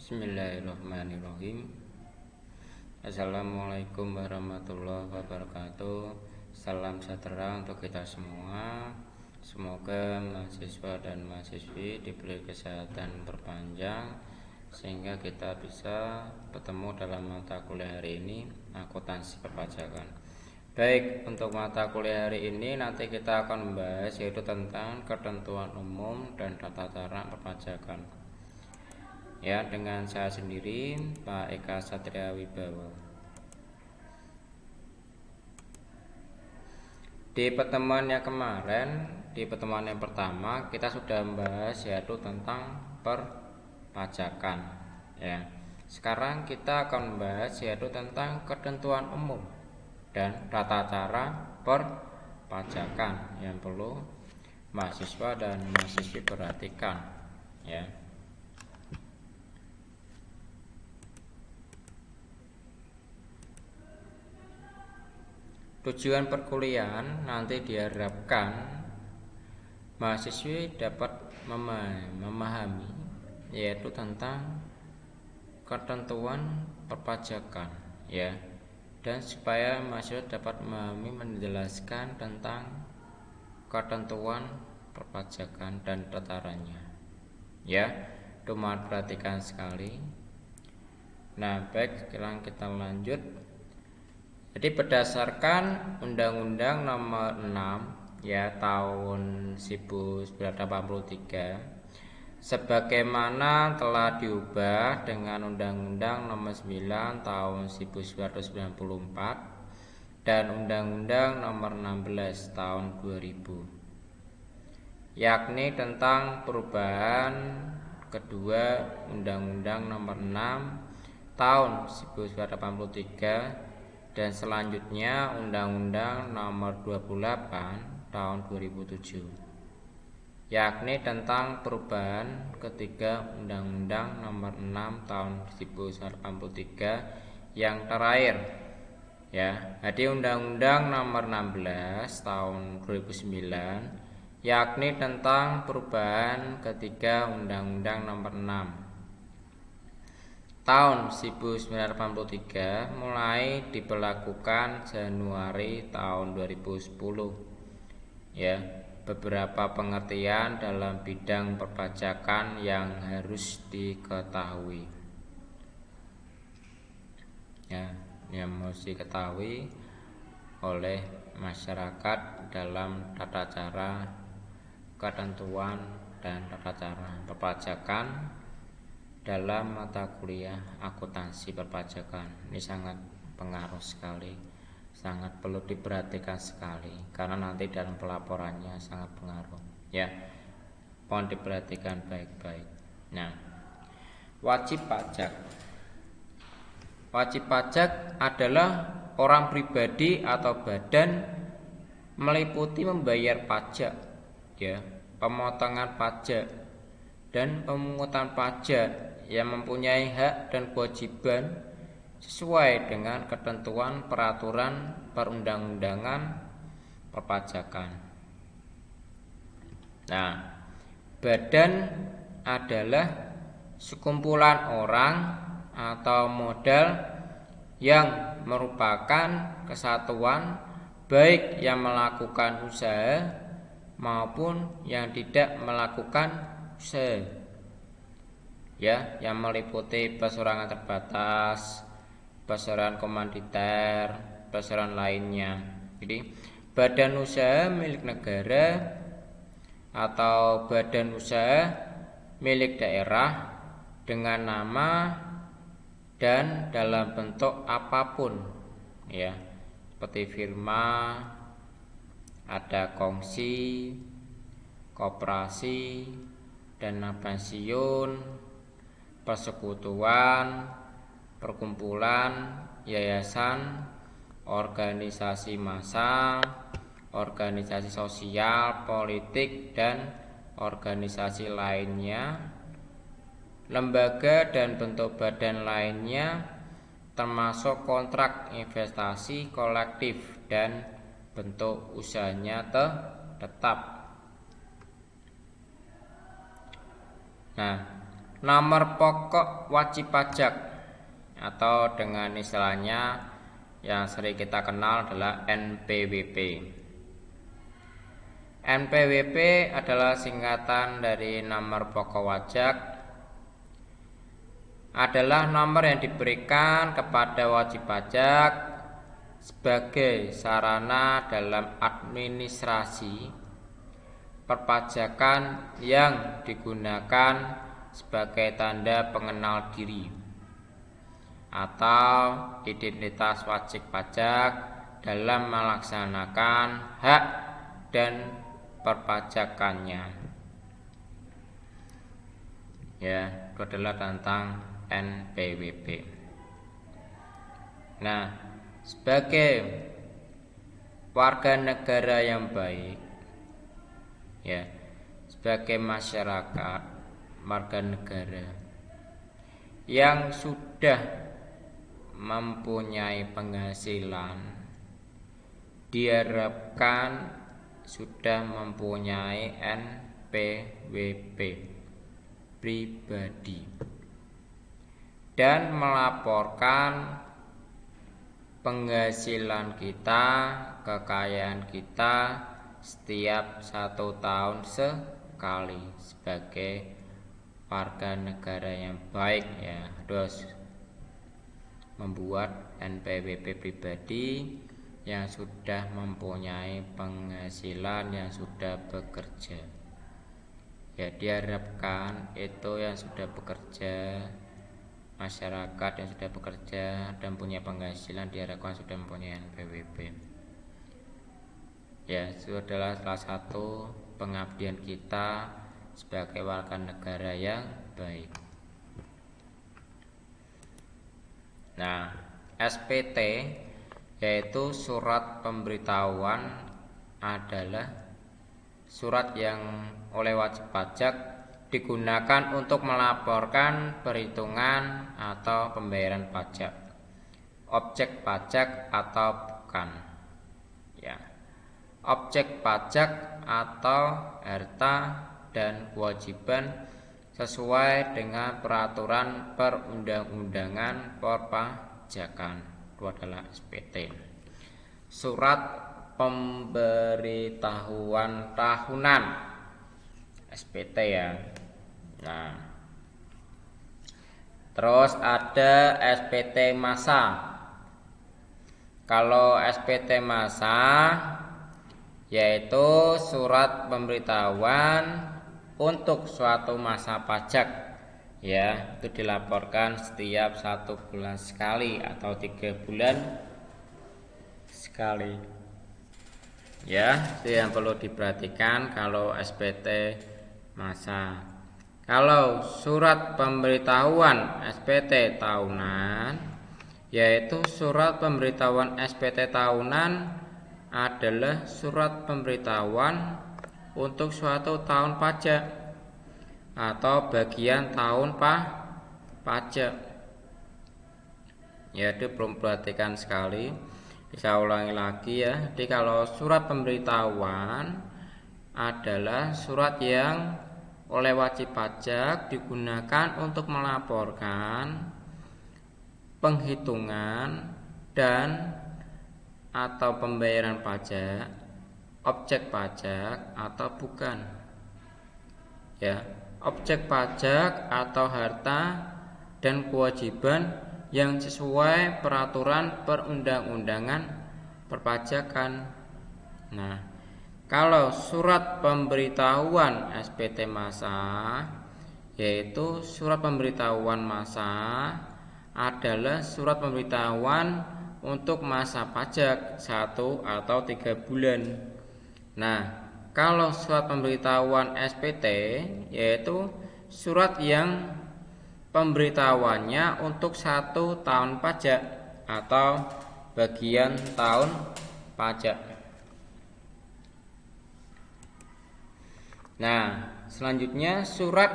Bismillahirrahmanirrahim. Assalamualaikum warahmatullahi wabarakatuh. Salam sejahtera untuk kita semua. Semoga mahasiswa dan mahasiswi diberi kesehatan berpanjang sehingga kita bisa bertemu dalam mata kuliah hari ini, akuntansi perpajakan. Baik, untuk mata kuliah hari ini nanti kita akan membahas yaitu tentang ketentuan umum dan tata cara perpajakan. Ya, dengan saya sendiri, Pak Eka Satria Wibawa. Di pertemuan yang kemarin, di pertemuan yang pertama kita sudah membahas yaitu tentang perpajakan. Ya, sekarang kita akan membahas yaitu tentang ketentuan umum dan tata cara perpajakan yang perlu mahasiswa dan mahasiswi perhatikan. Ya. Tujuan perkuliahan nanti diharapkan mahasiswa dapat memahami yaitu tentang ketentuan perpajakan, ya, dan supaya mahasiswa dapat memahami menjelaskan tentang ketentuan perpajakan dan tatarannya, ya. Itu mohon perhatikan sekali. Nah, baik, sekarang kita lanjut. Jadi berdasarkan Undang-Undang Nomor 6 ya tahun 1983 sebagaimana telah diubah dengan Undang-Undang Nomor 9 tahun 1994 dan Undang-Undang Nomor 16 tahun 2000, yakni tentang perubahan kedua Undang-Undang Nomor 6 tahun 1983 dan selanjutnya Undang-Undang Nomor 28 tahun 2007, yakni tentang perubahan ketiga Undang-Undang Nomor 6 tahun 1983 yang terakhir, ya. Jadi Undang-Undang Nomor 16 tahun 2009 yakni tentang perubahan ketiga Undang-Undang Nomor 6 tahun 1983 mulai diberlakukan Januari tahun 2010. Ya, beberapa pengertian dalam bidang perpajakan yang harus diketahui. Ya, yang harus diketahui oleh masyarakat dalam tata cara ketentuan dan tata cara perpajakan dalam mata kuliah akuntansi perpajakan. Ini sangat pengaruh sekali, sangat perlu diperhatikan sekali karena nanti dalam pelaporannya sangat pengaruh, ya. Mohon diperhatikan baik-baik. Nah, wajib pajak. Wajib pajak adalah orang pribadi atau badan meliputi membayar pajak, ya, pemotongan pajak dan pemungutan pajak yang mempunyai hak dan kewajiban sesuai dengan ketentuan peraturan perundang-undangan perpajakan. Nah, badan adalah sekumpulan orang atau modal yang merupakan kesatuan baik yang melakukan usaha maupun yang tidak melakukan usaha, ya, yang meliputi perseroan terbatas, perseroan komanditer, perseroan lainnya. Jadi badan usaha milik negara atau badan usaha milik daerah dengan nama dan dalam bentuk apapun, ya, seperti firma, ada kongsi, koperasi, dana pensiun, persekutuan, perkumpulan, yayasan, organisasi massa, organisasi sosial, politik, dan organisasi lainnya, lembaga dan bentuk badan lainnya, termasuk kontrak investasi kolektif dan bentuk usahanya tetap. Nah, nomor pokok wajib pajak, atau dengan istilahnya yang sering kita kenal adalah NPWP. NPWP adalah singkatan dari nomor pokok wajib, adalah nomor yang diberikan kepada wajib pajak sebagai sarana dalam administrasi perpajakan yang digunakan sebagai tanda pengenal diri atau identitas wajib pajak dalam melaksanakan hak dan perpajakannya. Ya, itu adalah tentang NPWP. Nah, sebagai warga negara yang baik, ya, sebagai masyarakat warga negara yang sudah mempunyai penghasilan, diharapkan sudah mempunyai NPWP pribadi dan melaporkan penghasilan kita, kekayaan kita setiap 1 tahun sekali sebagai warga negara yang baik, ya, harus membuat NPWP pribadi yang sudah mempunyai penghasilan, yang sudah bekerja. Ya, diharapkan itu yang sudah bekerja, masyarakat yang sudah bekerja dan punya penghasilan diharapkan sudah mempunyai NPWP. Ya, itu adalah salah satu pengabdian kita sebagai warga negara yang baik. Nah, SPT yaitu surat pemberitahuan adalah surat yang oleh wajib pajak digunakan untuk melaporkan perhitungan atau pembayaran pajak, objek pajak atau bukan. Ya, objek pajak atau harta dan kewajiban sesuai dengan peraturan perundang-undangan perpajakan. Itu adalah SPT. Surat pemberitahuan tahunan, SPT, ya. Nah, terus ada SPT masa. Kalau SPT masa yaitu surat pemberitahuan untuk suatu masa pajak, ya, itu dilaporkan setiap 1 bulan sekali atau 3 bulan sekali. Ya, itu yang perlu diperhatikan kalau SPT masa. Kalau surat pemberitahuan SPT tahunan, yaitu surat pemberitahuan SPT tahunan adalah surat pemberitahuan untuk suatu tahun pajak atau bagian tahun pajak. Ya, itu perlu perhatikan sekali. Bisa ulangi lagi, ya. Jadi kalau surat pemberitahuan adalah surat yang oleh wajib pajak digunakan untuk melaporkan penghitungan dan atau pembayaran pajak, objek pajak atau bukan. Ya, objek pajak atau harta dan kewajiban yang sesuai peraturan perundang-undangan perpajakan. Nah, kalau surat pemberitahuan SPT masa, yaitu surat pemberitahuan masa adalah surat pemberitahuan untuk masa pajak 1 atau 3 bulan. Nah, kalau surat pemberitahuan SPT yaitu surat yang pemberitahuannya untuk 1 tahun pajak atau bagian tahun pajak. Nah, selanjutnya surat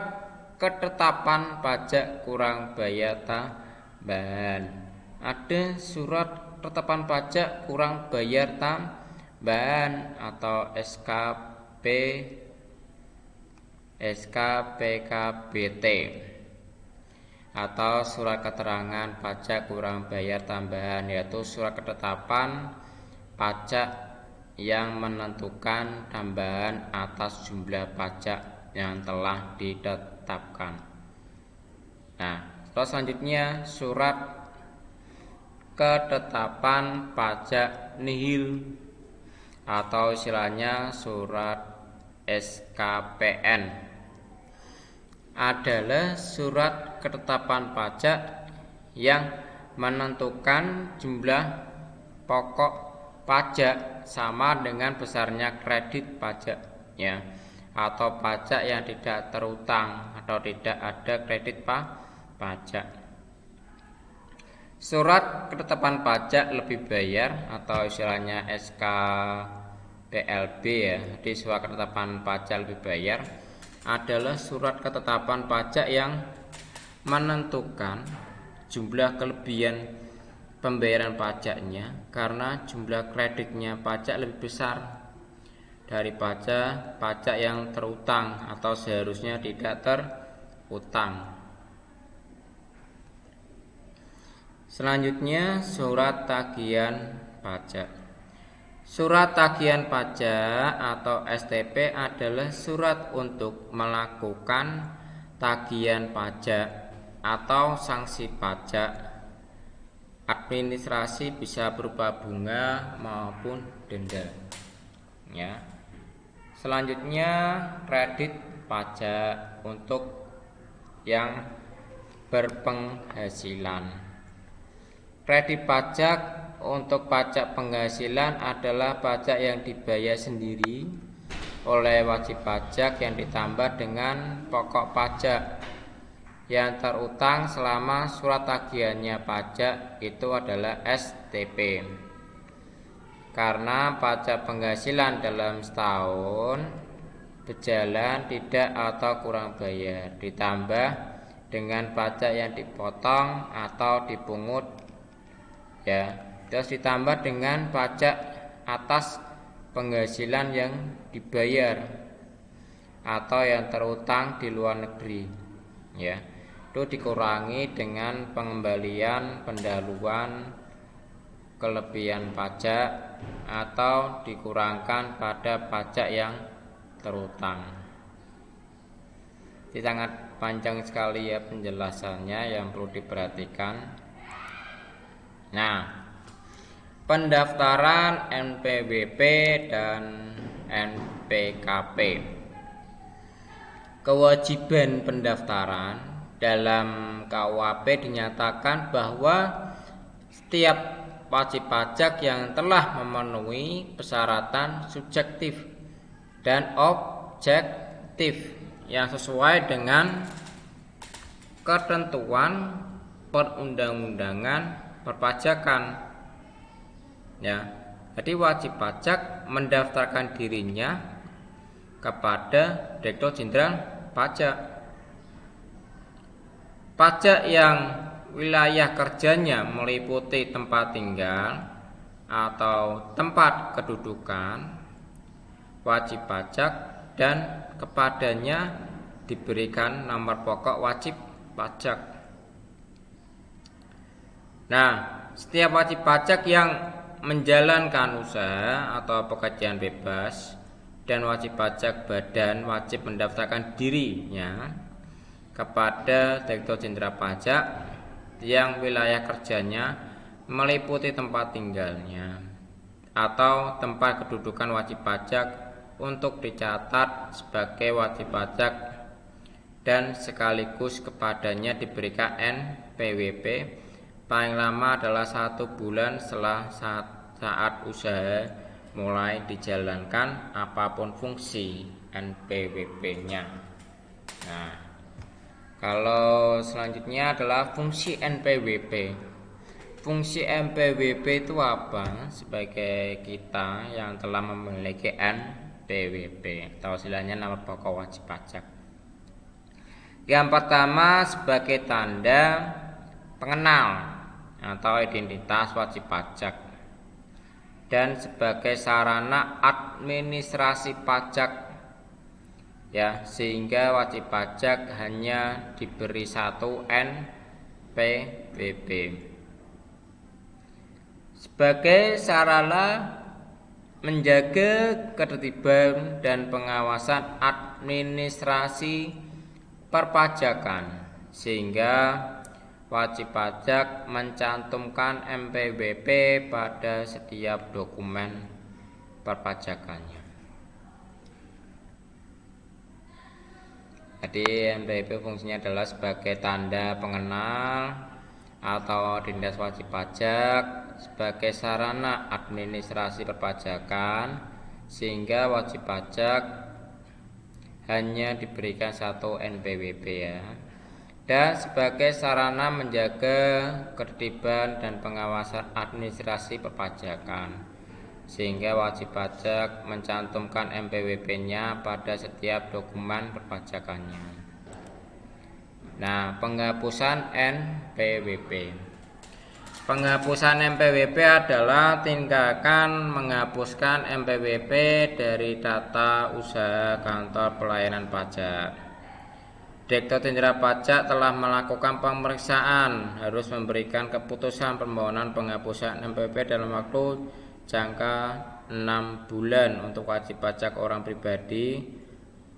ketetapan pajak kurang bayar tambahan. Ada surat ketetapan pajak kurang bayar tambahan atau SKPKBT. atau surat keterangan pajak kurang bayar tambahan, yaitu surat ketetapan pajak yang menentukan tambahan atas jumlah pajak yang telah ditetapkan. Nah, selanjutnya surat ketetapan pajak nihil atau istilahnya surat SKPN adalah surat ketetapan pajak yang menentukan jumlah pokok pajak sama dengan besarnya kredit pajaknya atau pajak yang tidak terutang atau tidak ada kredit pajak. Surat ketetapan pajak lebih bayar atau istilahnya SKPLB ya, di surat ketetapan pajak lebih bayar adalah surat ketetapan pajak yang menentukan jumlah kelebihan pembayaran pajaknya karena jumlah kreditnya pajak lebih besar dari pajak yang terutang atau seharusnya tidak terutang. Selanjutnya surat tagihan pajak. Surat tagihan pajak atau STP adalah surat untuk melakukan tagihan pajak atau sanksi pajak administrasi, bisa berupa bunga maupun denda. Ya. Selanjutnya kredit pajak untuk yang berpenghasilan. Kredit pajak untuk pajak penghasilan adalah pajak yang dibayar sendiri oleh wajib pajak yang ditambah dengan pokok pajak yang terutang selama surat tagihannya pajak itu adalah STP. Karena pajak penghasilan dalam setahun berjalan tidak atau kurang bayar, ditambah dengan pajak yang dipotong atau dipungut ya, terus ditambah dengan pajak atas penghasilan yang dibayar atau yang terutang di luar negeri ya, itu dikurangi dengan pengembalian pendahuluan kelebihan pajak atau dikurangkan pada pajak yang terutang. Ini sangat panjang sekali ya penjelasannya yang perlu diperhatikan. Nah, pendaftaran NPWP dan NPKP. Kewajiban pendaftaran dalam KUHP dinyatakan bahwa setiap wajib pajak yang telah memenuhi persyaratan subjektif dan objektif yang sesuai dengan ketentuan perundang-undangan perpajakan ya, jadi wajib pajak mendaftarkan dirinya kepada Direktur Jenderal Pajak. Pajak yang wilayah kerjanya meliputi tempat tinggal atau tempat kedudukan wajib pajak dan kepadanya diberikan nomor pokok wajib pajak. Nah, setiap wajib pajak yang menjalankan usaha atau pekerjaan bebas dan wajib pajak badan wajib mendaftarkan dirinya kepada Direktur Jenderal Pajak yang wilayah kerjanya meliputi tempat tinggalnya atau tempat kedudukan wajib pajak untuk dicatat sebagai wajib pajak dan sekaligus kepadanya diberikan NPWP paling lama adalah 1 bulan setelah saat usaha mulai dijalankan apapun fungsi NPWP-nya. Nah, kalau selanjutnya adalah fungsi NPWP. Fungsi NPWP itu apa? Sebagai kita yang telah memiliki NPWP atau istilahnya nomor pokok wajib pajak. Yang pertama sebagai tanda pengenal atau identitas wajib pajak dan sebagai sarana administrasi pajak ya, sehingga wajib pajak hanya diberi 1 NPWP NPWP. Sebagai sarana menjaga ketertiban dan pengawasan administrasi perpajakan, sehingga wajib pajak mencantumkan NPWP pada setiap dokumen perpajakannya. Jadi NPWP fungsinya adalah sebagai tanda pengenal atau identitas wajib pajak, sebagai sarana administrasi perpajakan, sehingga wajib pajak hanya diberikan satu NPWP ya, dan sebagai sarana menjaga ketertiban dan pengawasan administrasi perpajakan, sehingga wajib pajak mencantumkan NPWP-nya pada setiap dokumen perpajakannya. Nah, penghapusan NPWP. Penghapusan NPWP adalah tindakan menghapuskan NPWP dari data usaha kantor pelayanan pajak. Direktur Jenderal Pajak telah melakukan pemeriksaan, harus memberikan keputusan permohonan penghapusan NPWP dalam waktu jangka 6 bulan untuk wajib pajak orang pribadi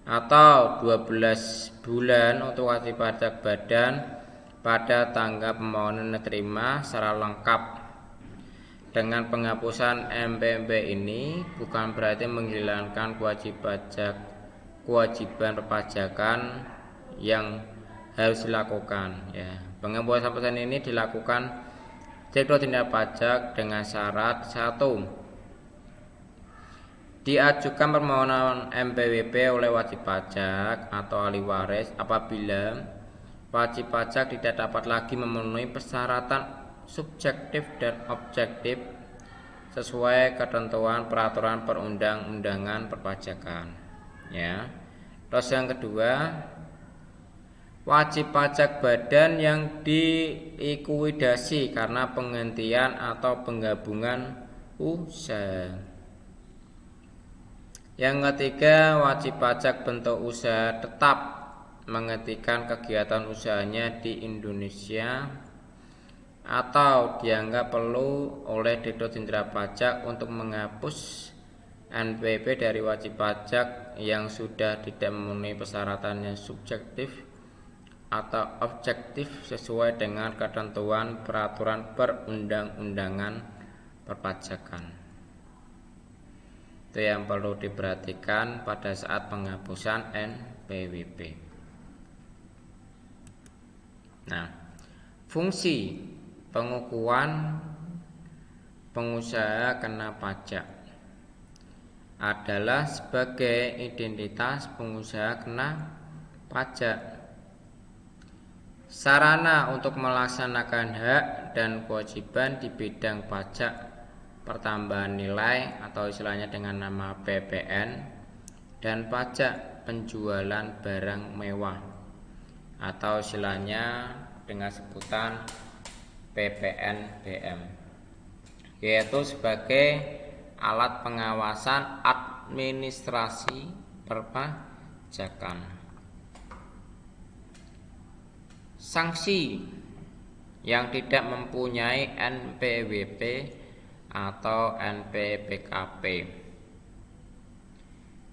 atau 12 bulan untuk wajib pajak badan pada tanggal permohonan diterima secara lengkap. Dengan penghapusan NPWP ini bukan berarti menghilangkan kewajiban perpajakan yang harus dilakukan ya. Penghapusan ini dilakukan Direktur Jenderal Pajak dengan syarat 1. Diajukan permohonan NPWP oleh wajib pajak atau ahli waris apabila wajib pajak tidak dapat lagi memenuhi persyaratan subjektif dan objektif sesuai ketentuan peraturan perundang-undangan perpajakan ya. Terus yang kedua, wajib pajak badan yang dilikuidasi karena penghentian atau penggabungan usaha. Yang ketiga, wajib pajak bentuk usaha tetap menghentikan kegiatan usahanya di Indonesia atau dianggap perlu oleh Direktur Jenderal Pajak untuk menghapus NPWP dari wajib pajak yang sudah tidak memenuhi persyaratan yang subjektif atau objektif sesuai dengan ketentuan peraturan perundang-undangan perpajakan. Itu yang perlu diperhatikan pada saat penghapusan NPWP. Nah, fungsi pengukuhan pengusaha kena pajak adalah sebagai identitas pengusaha kena pajak, sarana untuk melaksanakan hak dan kewajiban di bidang pajak pertambahan nilai atau istilahnya dengan nama PPN, dan pajak penjualan barang mewah atau istilahnya dengan sebutan PPNBM, yaitu sebagai alat pengawasan administrasi perpajakan. Sanksi yang tidak mempunyai NPWP atau NPPKP.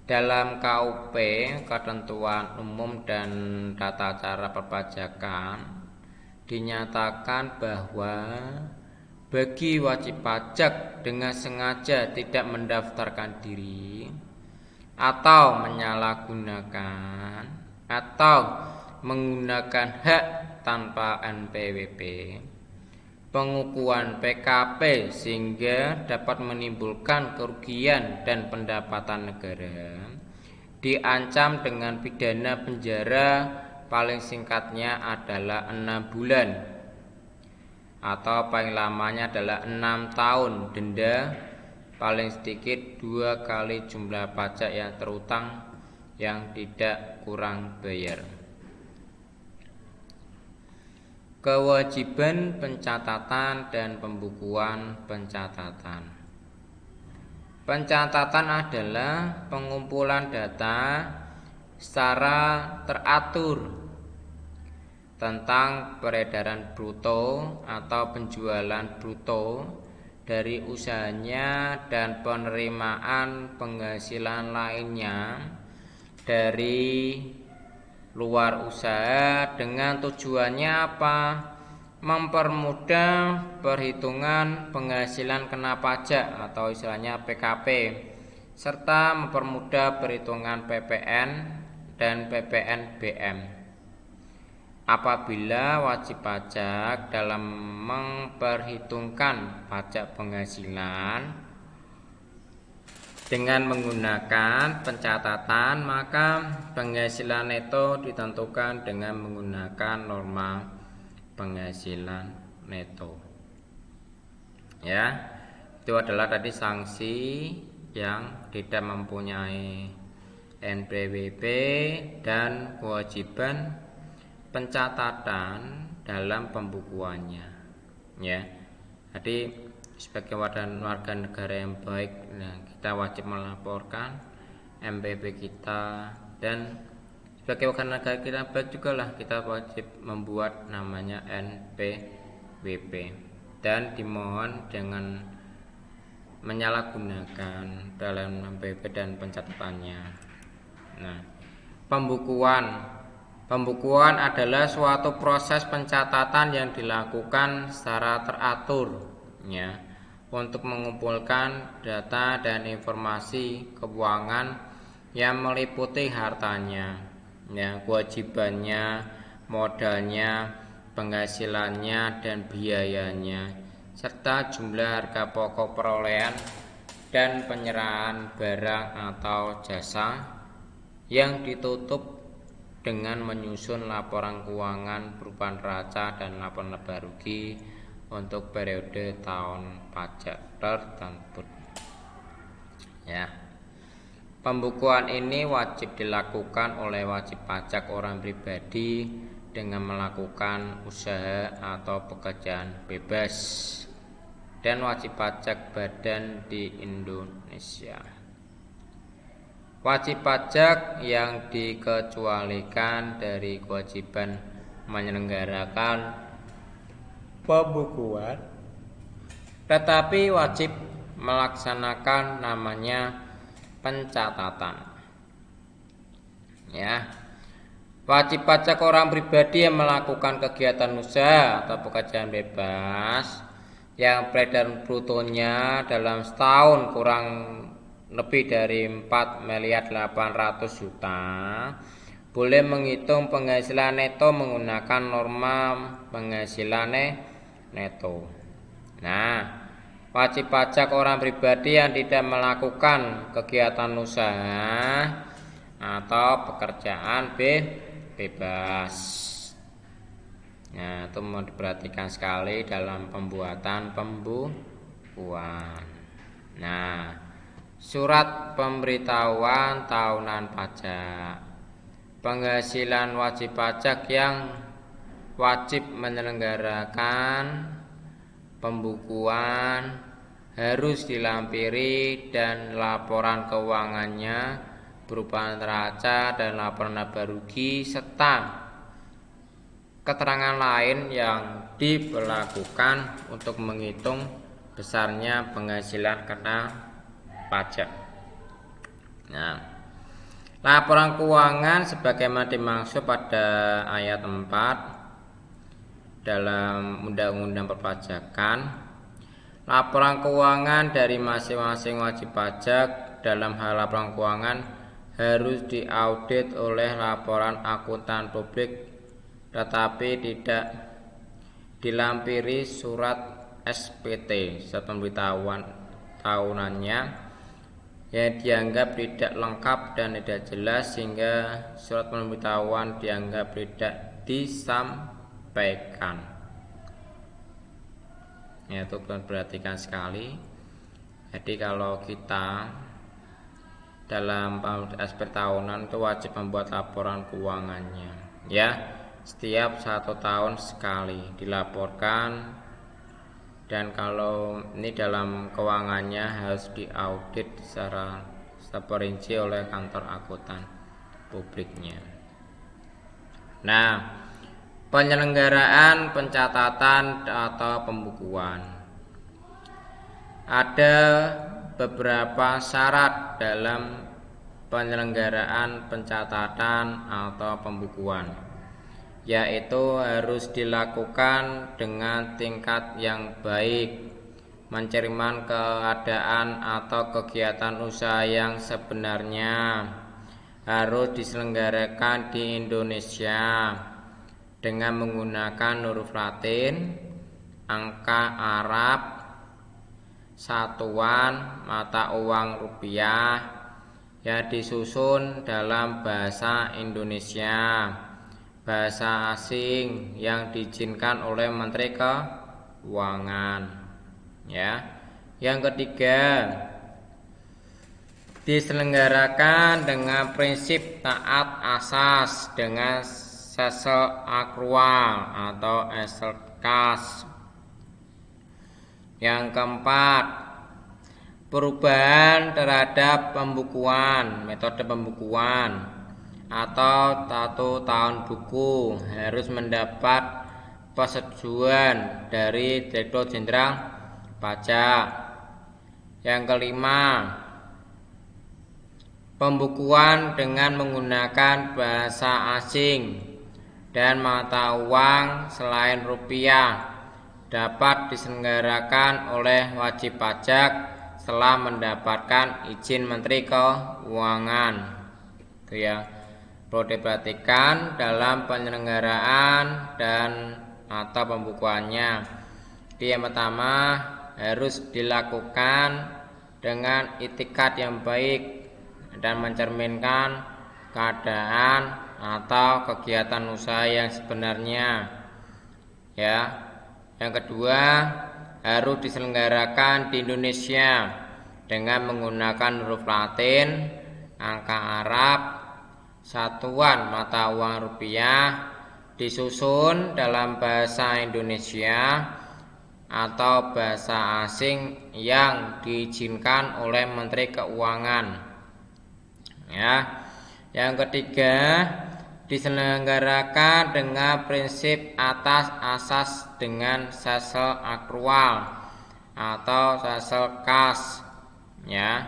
Dalam KUP, Ketentuan Umum dan Tata Cara Perpajakan, dinyatakan bahwa bagi wajib pajak dengan sengaja tidak mendaftarkan diri atau menyalahgunakan atau menggunakan hak tanpa NPWP, pengukuhan PKP sehingga dapat menimbulkan kerugian dan pendapatan negara, diancam dengan pidana penjara paling singkatnya adalah 6 bulan atau paling lamanya adalah 6 tahun, denda paling sedikit 2 kali jumlah pajak yang terutang yang tidak kurang bayar. Kewajiban pencatatan dan pembukuan pencatatan. Pencatatan adalah pengumpulan data secara teratur tentang peredaran bruto atau penjualan bruto dari usahanya dan penerimaan penghasilan lainnya dari luar usaha dengan tujuannya apa? Mempermudah perhitungan penghasilan kena pajak atau istilahnya PKP, serta mempermudah perhitungan PPN dan PPNBM. Apabila wajib pajak dalam memperhitungkan pajak penghasilan dengan menggunakan pencatatan, maka penghasilan neto ditentukan dengan menggunakan norma penghasilan neto. Ya, itu adalah tadi sanksi yang tidak mempunyai NPWP dan kewajiban pencatatan dalam pembukuannya. Ya, jadi sebagai warga negara yang baik, kita wajib melaporkan MPP kita, dan sebagai warga negara kita baik juga lah kita wajib membuat namanya NPWP, dan dimohon dengan menyalahgunakan dalam MPWP dan pencatatannya. Nah, Pembukuan adalah suatu proses pencatatan yang dilakukan secara teratur, ya, untuk mengumpulkan data dan informasi keuangan yang meliputi hartanya, ya, kewajibannya, modalnya, penghasilannya dan biayanya, serta jumlah harga pokok perolehan dan penyerahan barang atau jasa yang ditutup dengan menyusun laporan keuangan berupa neraca dan laporan laba rugi untuk periode tahun pajak tertentu. Ya. Pembukuan ini wajib dilakukan oleh wajib pajak orang pribadi dengan melakukan usaha atau pekerjaan bebas dan wajib pajak badan di Indonesia. Wajib pajak yang dikecualikan dari kewajiban menyelenggarakan pembukuan tetapi wajib melaksanakan namanya pencatatan. Ya. Wajib pajak orang pribadi yang melakukan kegiatan usaha atau pekerjaan bebas yang peredaran brutonya dalam setahun kurang lebih dari 4.800.000.000 boleh menghitung penghasilan neto menggunakan norma penghasilan neto. Nah, wajib pajak orang pribadi yang tidak melakukan kegiatan usaha atau pekerjaan bebas. Nah, itu mau diperhatikan sekali dalam pembuatan pembukuan. Nah, surat pemberitahuan tahunan pajak. Penghasilan wajib pajak yang wajib menyelenggarakan pembukuan harus dilampiri dan laporan keuangannya berupa neraca dan laporan laba rugi serta keterangan lain yang diberlakukan untuk menghitung besarnya penghasilan kena pajak. Nah, laporan keuangan sebagaimana dimaksud pada ayat 4 dalam Undang-Undang Perpajakan. Laporan keuangan dari masing-masing wajib pajak dalam hal laporan keuangan harus diaudit oleh laporan akuntan publik tetapi tidak dilampiri surat SPT, surat pemberitahuan tahunannya, yang dianggap tidak lengkap dan tidak jelas sehingga surat pemberitahuan dianggap tidak disampaikan. Ya, itu perhatikan sekali. Jadi kalau kita dalam aspek tahunan itu wajib membuat laporan keuangannya, ya, setiap 1 tahun sekali dilaporkan. Dan kalau ini dalam keuangannya harus diaudit secara terperinci oleh kantor akuntan publiknya. Nah, Penyelenggaraan pencatatan atau pembukuan. Ada beberapa syarat dalam penyelenggaraan pencatatan atau pembukuan, yaitu harus dilakukan dengan tingkat yang baik, mencerminkan keadaan atau kegiatan usaha yang sebenarnya, harus diselenggarakan di Indonesia dengan menggunakan huruf Latin, angka Arab, satuan mata uang rupiah, yang disusun dalam bahasa Indonesia, bahasa asing yang diizinkan oleh Menteri Keuangan. Ya. Yang ketiga, diselenggarakan dengan prinsip taat asas dengan sesel akrual atau eselkas. Yang keempat, perubahan terhadap pembukuan, metode pembukuan atau satu tahun buku harus mendapat persetujuan dari Direktur Jenderal Pajak. Yang kelima, pembukuan dengan menggunakan bahasa asing dan mata uang selain rupiah dapat diselenggarakan oleh wajib pajak setelah mendapatkan izin Menteri Keuangan. Itu ya, perlu diperhatikan dalam penyelenggaraan dan atau pembukuannya. Yang pertama, harus dilakukan dengan itikat yang baik dan mencerminkan keadaan atau kegiatan usaha yang sebenarnya. Ya. Yang kedua, harus diselenggarakan di Indonesia dengan menggunakan huruf Latin, angka Arab, satuan mata uang rupiah, disusun dalam bahasa Indonesia atau bahasa asing yang diizinkan oleh Menteri Keuangan. Ya. Yang ketiga, diselenggarakan dengan prinsip atas asas dengan sesel akrual atau sesel kas. Ya.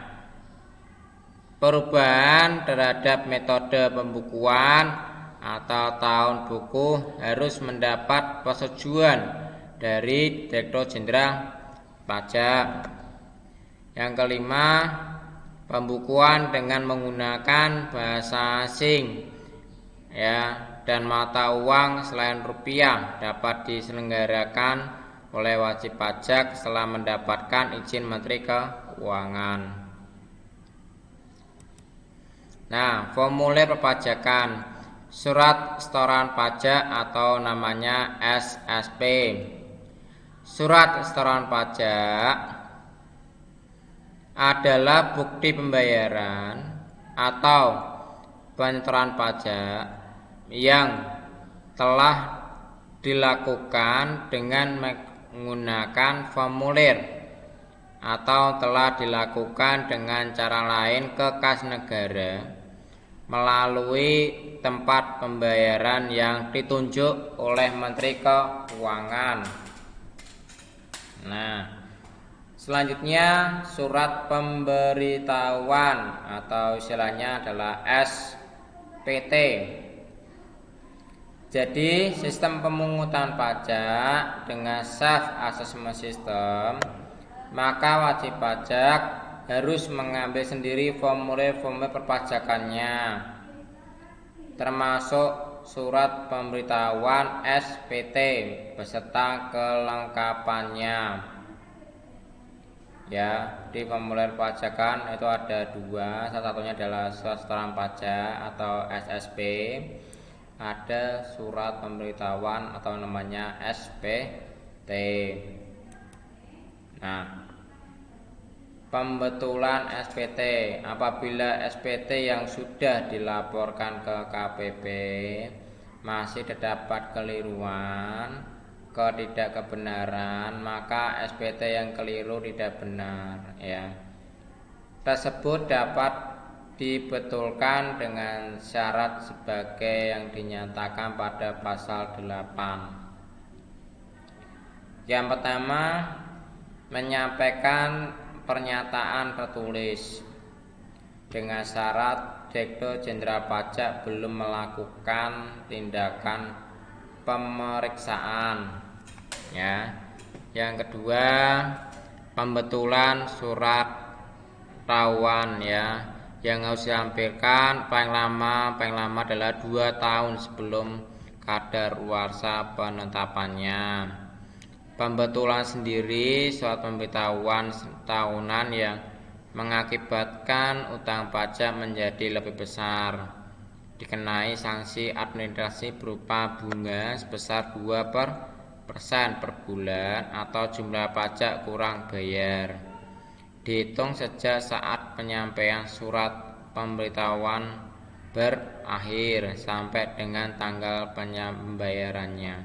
Perubahan terhadap metode pembukuan atau tahun buku harus mendapat persetujuan dari Direktur Jenderal Pajak. Yang kelima, pembukuan dengan menggunakan bahasa asing dan mata uang selain rupiah dapat diselenggarakan oleh wajib pajak setelah mendapatkan izin Menteri Keuangan. Nah, formulir perpajakan, surat setoran pajak atau namanya SSP. Surat setoran pajak adalah bukti pembayaran atau penyetoran pajak yang telah dilakukan dengan menggunakan formulir atau telah dilakukan dengan cara lain ke kas negara melalui tempat pembayaran yang ditunjuk oleh Menteri Keuangan. Nah, selanjutnya surat pemberitahuan atau istilahnya adalah SPT. Jadi sistem pemungutan pajak dengan self assessment system, maka wajib pajak harus mengambil sendiri formulir-formulir perpajakannya, termasuk surat pemberitahuan SPT beserta kelengkapannya. Ya, di formulir pajakan itu ada dua, salah satunya adalah surat setoran pajak atau SSP. Ada surat pemberitahuan atau namanya SPT. Nah, pembetulan SPT, apabila SPT yang sudah dilaporkan ke KPP masih terdapat keliruan, ketidakkebenaran, maka SPT yang keliru tidak benar, ya. Tersebut dapat dibetulkan dengan syarat sebagai yang dinyatakan pada pasal 8. Yang pertama, menyampaikan pernyataan tertulis dengan syarat Direktur Jenderal Pajak belum melakukan tindakan pemeriksaan, ya. Yang kedua, pembetulan surat tahuan, ya, yang harus dilampirkan paling lama adalah 2 tahun sebelum kadaluarsa penetapannya. Pembetulan sendiri surat pemberitahuan tahunan yang mengakibatkan utang pajak menjadi lebih besar, dikenai sanksi administrasi berupa bunga sebesar 2% per bulan atau jumlah pajak kurang bayar, dihitung sejak saat penyampaian surat pemberitahuan berakhir sampai dengan tanggal pembayarannya,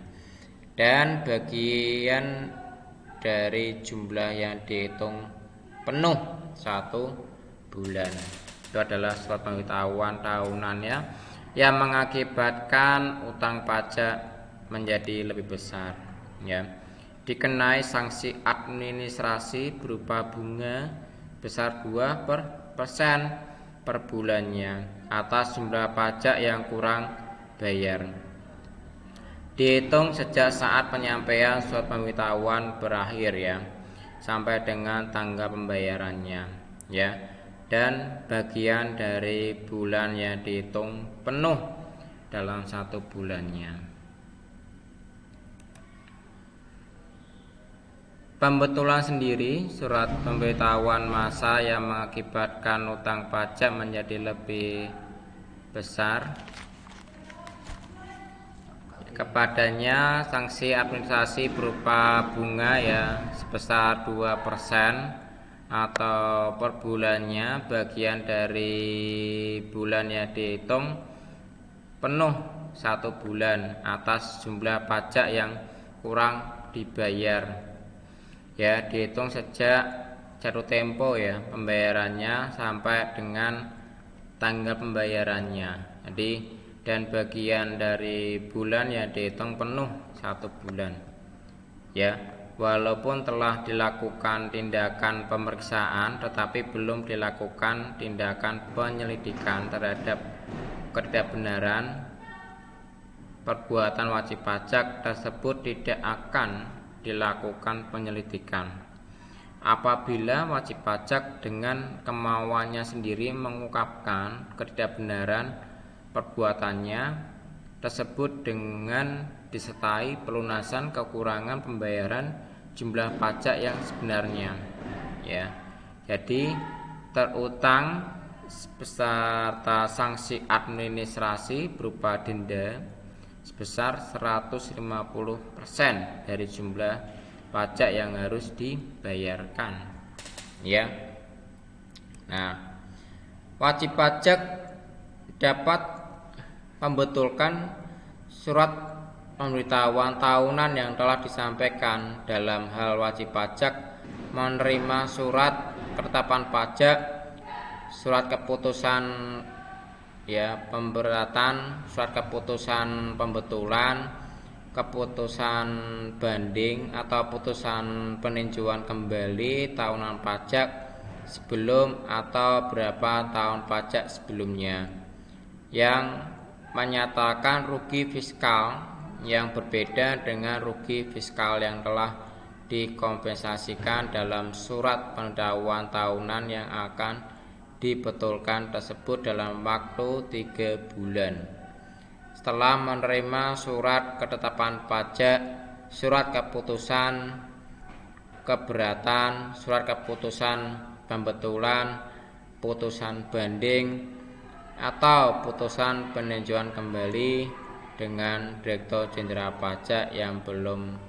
dan bagian dari jumlah yang dihitung penuh 1 bulan. Itu adalah surat pemberitahuan tahunannya yang mengakibatkan utang pajak menjadi lebih besar, ya. Dikenai sanksi administrasi berupa bunga besar 2% per bulannya atas jumlah pajak yang kurang bayar, dihitung sejak saat penyampaian surat pemberitahuan berakhir, ya, sampai dengan tanggal pembayarannya, ya, dan bagian dari bulan yang dihitung penuh dalam 1 bulannya. Pembetulan sendiri surat pemberitahuan masa yang mengakibatkan utang pajak menjadi lebih besar, kepadanya sanksi administrasi berupa bunga, ya, sebesar 2% atau per bulannya bagian dari bulan yang dihitung penuh 1 bulan atas jumlah pajak yang kurang dibayar, ya, dihitung sejak jatuh tempo, ya, pembayarannya sampai dengan tanggal pembayarannya. Jadi dan bagian dari bulan yang dihitung penuh 1 bulan, ya, walaupun telah dilakukan tindakan pemeriksaan tetapi belum dilakukan tindakan penyelidikan terhadap ketidakbenaran perbuatan wajib pajak tersebut, tidak akan dilakukan penyelidikan. Apabila wajib pajak dengan kemauannya sendiri mengungkapkan ketidakbenaran perbuatannya tersebut dengan disertai pelunasan kekurangan pembayaran jumlah pajak yang sebenarnya, ya. Jadi terutang beserta sanksi administrasi berupa denda sebesar 150% dari jumlah pajak yang harus dibayarkan, ya. Nah, wajib pajak dapat membetulkan surat pemberitahuan tahunan yang telah disampaikan dalam hal wajib pajak menerima surat ketetapan pajak, surat keputusan, ya, pemberatan, surat keputusan pembetulan, keputusan banding atau putusan peninjauan kembali tahunan pajak sebelum atau berapa tahun pajak sebelumnya, yang menyatakan rugi fiskal yang berbeda dengan rugi fiskal yang telah dikompensasikan dalam surat pemberitahuan tahunan yang akan dibetulkan tersebut dalam waktu 3 bulan setelah menerima surat ketetapan pajak, surat keputusan keberatan, surat keputusan pembetulan, putusan banding atau putusan peninjauan kembali dengan Direktur Jenderal Pajak yang belum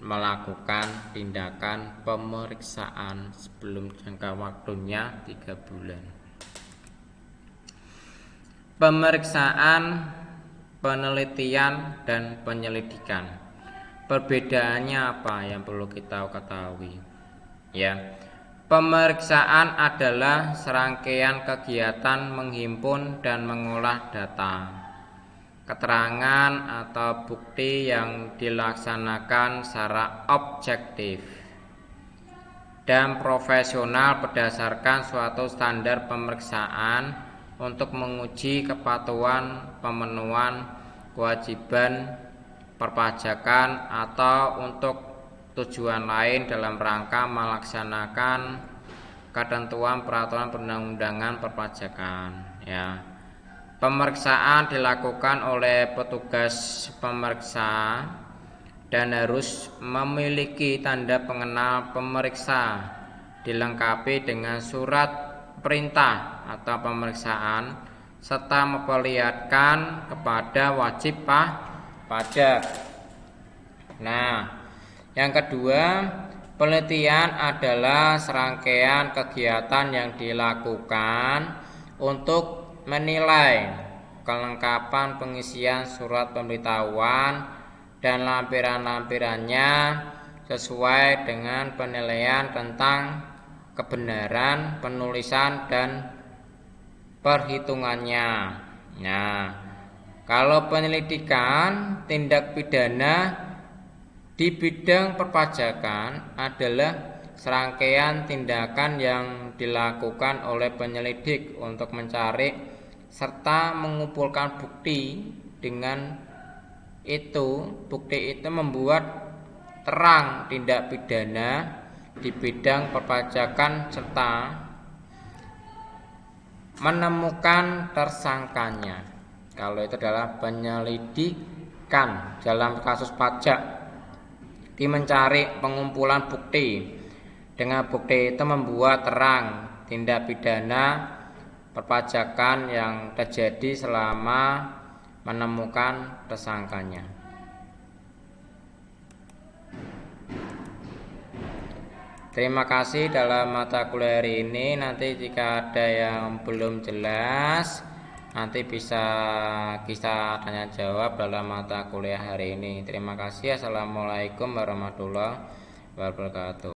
melakukan tindakan pemeriksaan sebelum jangka waktunya 3 bulan. Pemeriksaan, penelitian, dan penyelidikan. Perbedaannya apa yang perlu kita ketahui? Ya, Pemeriksaan adalah serangkaian kegiatan menghimpun dan mengolah data, keterangan atau bukti yang dilaksanakan secara objektif dan profesional berdasarkan suatu standar pemeriksaan untuk menguji kepatuhan pemenuhan kewajiban perpajakan atau untuk tujuan lain dalam rangka melaksanakan ketentuan peraturan perundang-undangan perpajakan. Ya, pemeriksaan dilakukan oleh petugas pemeriksa dan harus memiliki tanda pengenal pemeriksa, dilengkapi dengan surat perintah atau pemeriksaan, serta memperlihatkan kepada wajib pajak. Nah, yang kedua, penelitian adalah serangkaian kegiatan yang dilakukan untuk menilai kelengkapan pengisian surat pemberitahuan dan lampiran-lampirannya sesuai dengan penilaian tentang kebenaran penulisan dan perhitungannya. Nah, kalau penyelidikan tindak pidana di bidang perpajakan adalah serangkaian tindakan yang dilakukan oleh penyelidik untuk mencari serta mengumpulkan bukti. Dengan itu, bukti itu membuat terang tindak pidana di bidang perpajakan serta menemukan tersangkanya. Kalau itu adalah penyelidikan dalam kasus pajak, di mencari pengumpulan bukti. Dengan bukti itu membuat terang tindak pidana perpajakan yang terjadi selama menemukan tersangkanya. Terima kasih dalam mata kuliah hari ini. Nanti jika ada yang belum jelas, nanti bisa kita tanya jawab dalam mata kuliah hari ini. Terima kasih. Assalamualaikum warahmatullahi wabarakatuh.